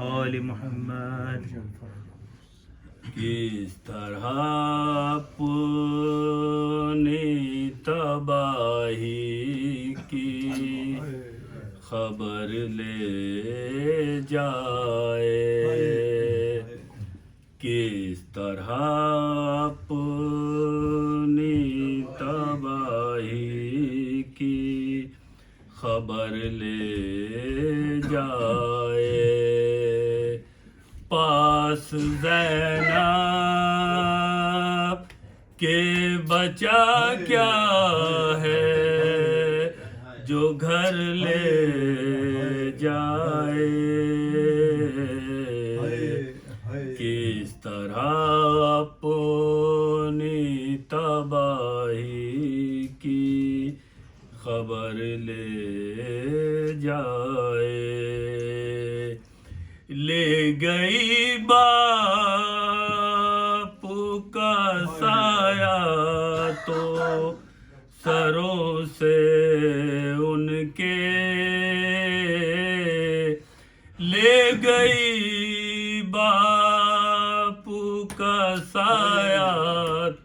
آل محمد. کس طرح اپنی تباہی کی خبر لے جائے، کس طرح اپنی تباہی کی خبر لے جائے. پاس زینب کے بچا کیا ہے جو گھر لے جائے، کس طرح اپنی تباہی کی خبر لے جائے. لے گئی باپ کا سایہ تو سروں سے ان کے، لے گئی باپ کا سایہ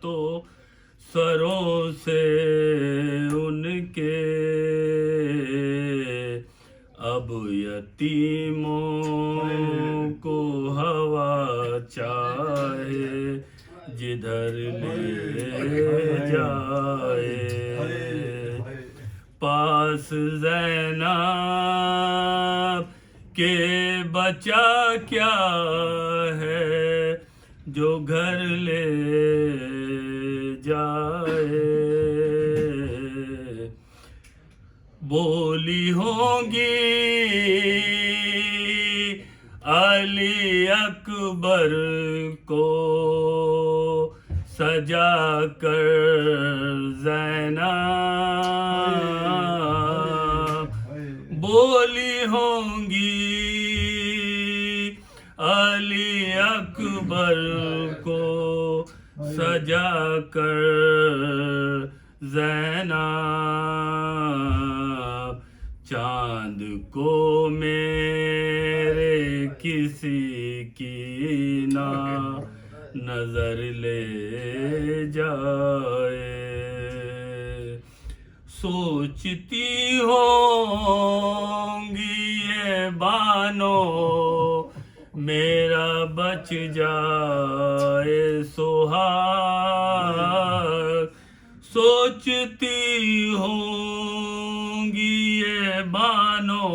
تو سروں سے ان کے. اب یتیموں کو ہوا چاہے جدھر لے جائے. پاس زینب کے بچا کیا ہے جو گھر لے جائے. بولی ہوں گی علی اکبر کو سجا کر زینب، بولی ہوں گی علی اکبر کو سجا کر زینب. چاند کو میرے کسی کی نہ نظر لے جائے. سوچتی ہوں گی یہ بانو میرا بچ جائے سہاگ، سوچتی ہوں گی یہ بانو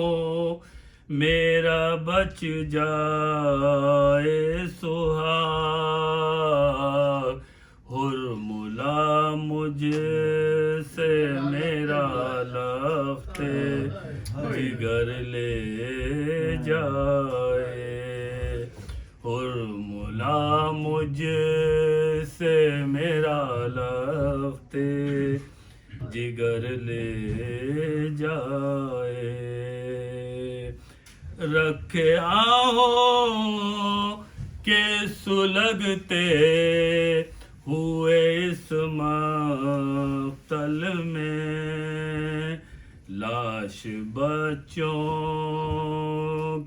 میرا بچ جائے سہاگ. حرملا مجھ سے میرا لخت جگر لے جائے، حرملا مجھ سے میرا لخت جگر لے جائے. رکھے آہوں کے سلگتے ہوئے اس مقتل میں، لاش بچوں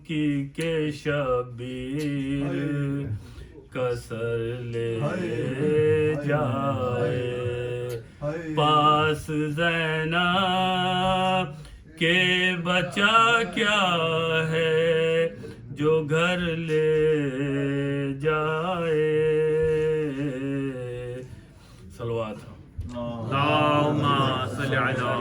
کی کہ شبیر کسر لے جائے. پاس زینب کے بچا کیا ہے جو گھر لے جائے. صلوات. اللهم صل علی